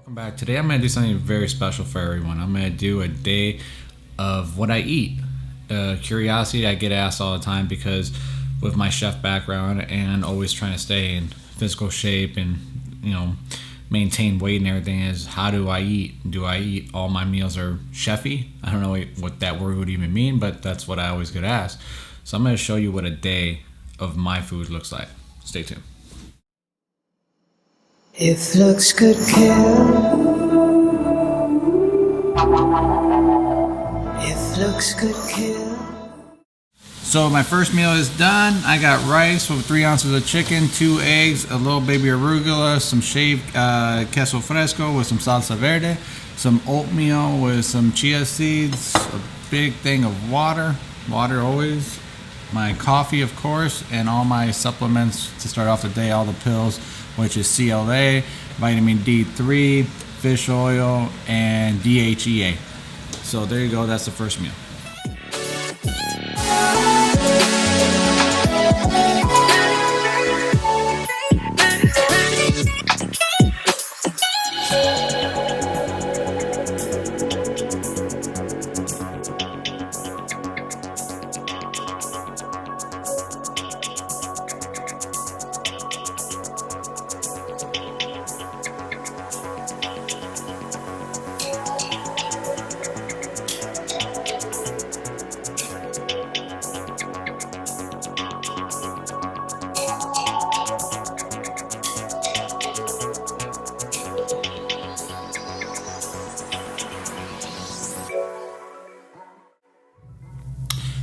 Welcome back. Today I'm going to do something very special for everyone. I'm going to do a day of what I eat. Curiosity I get asked all the time because with my chef background and always trying to stay in physical shape and maintain weight and everything is how do I eat? Do I eat all my meals are chefy? I don't know what that word would even mean, but that's what I always get asked. So I'm going to show you what a day of my food looks like. Stay tuned. If looks could kill, if looks could kill. So my first meal is done. I got rice with 3 ounces of chicken, 2 eggs, a little baby arugula, some shaved queso fresco with some salsa verde, some oatmeal with some chia seeds, a big thing of water always, my coffee of course, and all my supplements to start off the day, all the pills, which is CLA, vitamin D3, fish oil, and DHEA. So there you go, that's the first meal.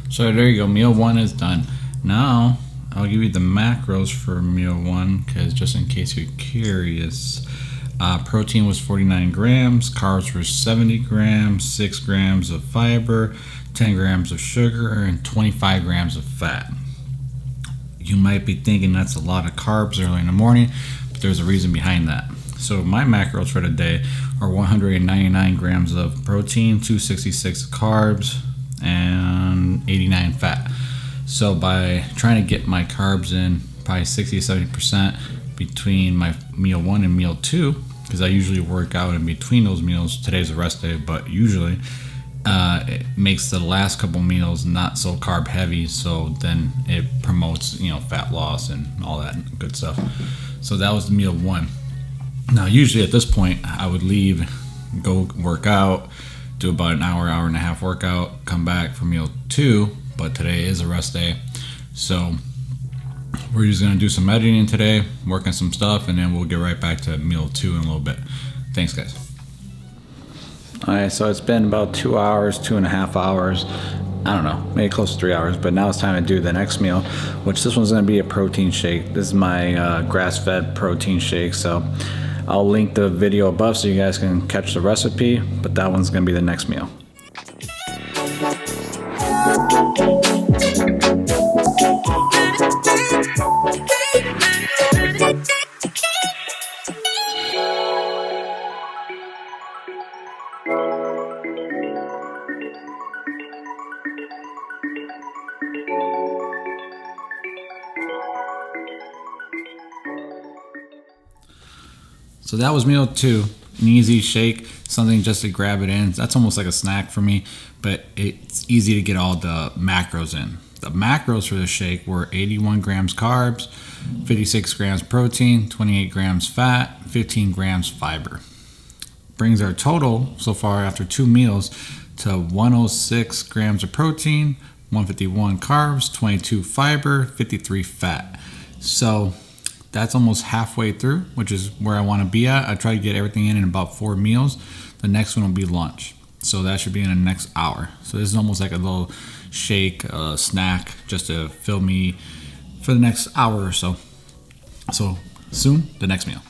So there you go, meal one is done. Now I'll give you the macros for meal one, because just in case you're curious, protein was 49 grams, carbs were 70 grams, 6 grams of fiber, 10 grams of sugar, and 25 grams of fat. You might be thinking that's a lot of carbs early in the morning, but there's a reason behind that. So my macros for the day are 199 grams of protein, 266 carbs, and 89 fat. So by trying to get my carbs in probably 60-70% between my meal one and meal two, because I usually work out in between those meals. Today's a rest day, but usually it makes the last couple meals not so carb heavy, so then it promotes fat loss and all that good stuff. So that was the meal one. Now usually at this point I would leave, go work out, do about an hour and a half workout, come back for meal two, but today is a rest day. So we're just gonna do some editing today, work on some stuff, and then we'll get right back to meal two in a little bit. Thanks guys. Alright, so it's been about 2 hours, 2.5 hours, I don't know, maybe close to 3 hours, but now it's time to do the next meal, which this one's gonna be a protein shake. This is my grass-fed protein shake, so I'll link the video above so you guys can catch the recipe, but that one's gonna be the next meal. So that was meal two, an easy shake, something just to grab it in. That's almost like a snack for me, but it's easy to get all the macros in. The macros for the shake were 81 grams carbs, 56 grams protein, 28 grams fat, 15 grams fiber. Brings our total so far after 2 meals to 106 grams of protein, 151 carbs, 22 fiber, 53 fat. So that's almost halfway through, which is where I want to be at. I try to get everything in about 4 meals. The next one will be lunch. So that should be in the next hour. So this is almost like a little shake, snack, just to fill me for the next hour or so. So soon, the next meal.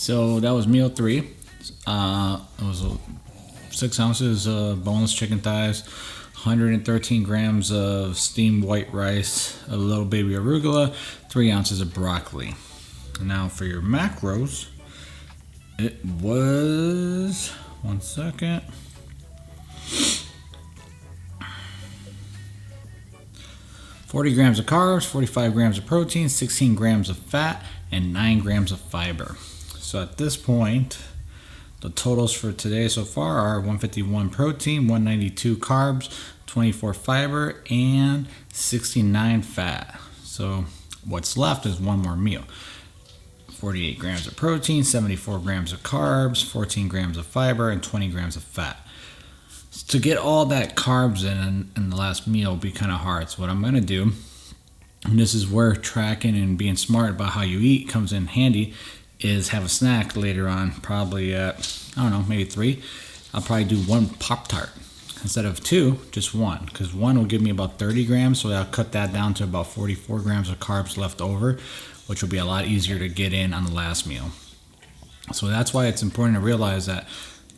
So that was meal 3. It was 6 ounces of boneless chicken thighs, 113 grams of steamed white rice, a little baby arugula, 3 ounces of broccoli. Now for your macros, it was, 1 second, 40 grams of carbs, 45 grams of protein, 16 grams of fat, and 9 grams of fiber. So at this point, the totals for today so far are 151 protein, 192 carbs, 24 fiber, and 69 fat. So what's left is one more meal. 48 grams of protein, 74 grams of carbs, 14 grams of fiber, and 20 grams of fat. To get all that carbs in the last meal will be kind of hard. So what I'm going to do, and this is where tracking and being smart about how you eat comes in handy, is have a snack later on, probably at, I don't know, maybe 3. I'll probably do 1 Pop-Tart. Instead of 2, just 1, because 1 will give me about 30 grams, so I'll cut that down to about 44 grams of carbs left over, which will be a lot easier to get in on the last meal. So that's why it's important to realize that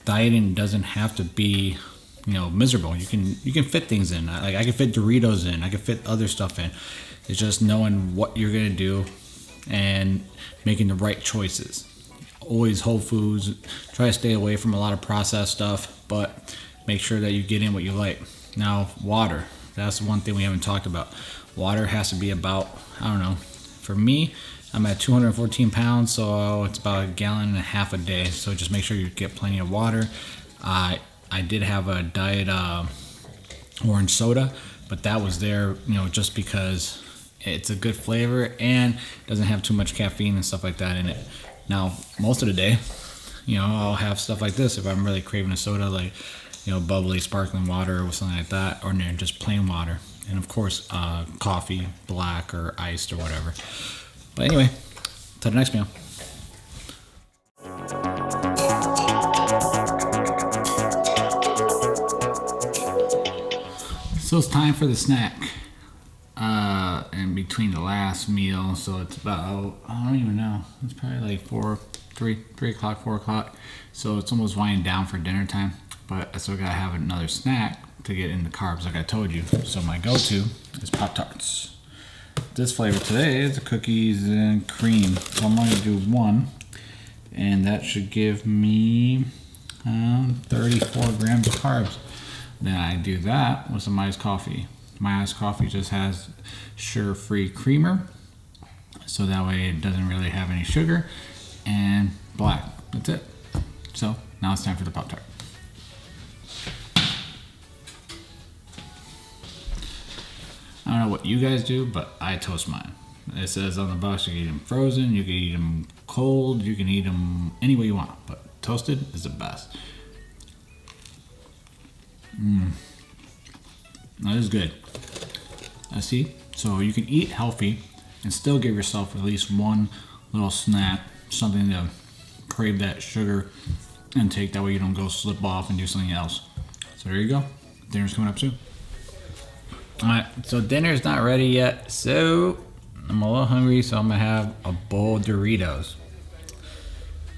dieting doesn't have to be, miserable. You can fit things in. Like I can fit Doritos in, I can fit other stuff in. It's just knowing what you're gonna do and making the right choices. Always whole foods. Try to stay away from a lot of processed stuff, but make sure that you get in what you like. Now, water. That's one thing we haven't talked about. Water has to be about, I don't know, for me, I'm at 214 pounds, so it's about 1.5 gallons a day. So just make sure you get plenty of water. I did have a diet orange soda, but that was there, just because it's a good flavor and doesn't have too much caffeine and stuff like that in it. Now, most of the day, I'll have stuff like this if I'm really craving a soda, like, bubbly sparkling water or something like that, or just plain water. And of course, coffee, black or iced or whatever. But anyway, till the next meal. So it's time for the snack. In between the last meal, so it's about, I don't even know, it's probably like 3 o'clock, 4 o'clock. So it's almost winding down for dinner time, but I still gotta have another snack to get in the carbs like I told you. So my go-to is Pop-Tarts. This flavor today is the cookies and cream. So I'm going to do 1, and that should give me 34 grams of carbs. Then I do that with some iced coffee. My iced coffee just has sugar-free creamer, so that way it doesn't really have any sugar, and black. That's it. So now it's time for the Pop-Tart. I don't know what you guys do, but I toast mine. It says on the box you can eat them frozen, you can eat them cold, you can eat them any way you want, but toasted is the best. That is good. See, so you can eat healthy and still give yourself at least one little snack, something to crave that sugar intake. That way you don't go slip off and do something else. So there you go. Dinner's coming up soon. Alright, so dinner's not ready yet, so I'm a little hungry, so I'm gonna have a bowl of Doritos.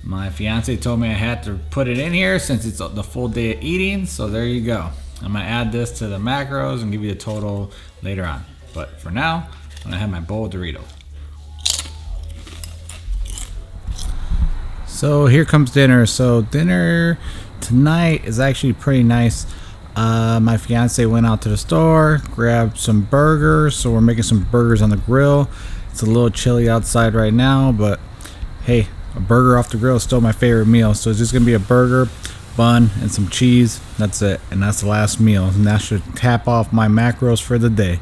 My fiance told me I had to put it in here since it's the full day of eating, so there you go. I'm gonna add this to the macros and give you the total later on. But for now, I'm gonna have my bowl of Doritos. So here comes dinner. So dinner tonight is actually pretty nice. My fiance went out to the store, grabbed some burgers, so we're making some burgers on the grill. It's a little chilly outside right now, but hey, a burger off the grill is still my favorite meal. So it's just gonna be a burger, bun, and some cheese. That's it, and that's the last meal, and that should tap off my macros for the day.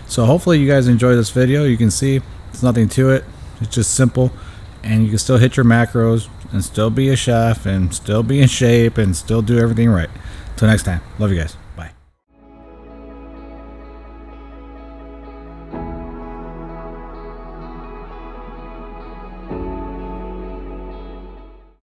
So hopefully you guys enjoy this video. You can see there's nothing to it. It's just simple, and you can still hit your macros and still be a chef and still be in shape and still do everything right. Till next time, love you guys.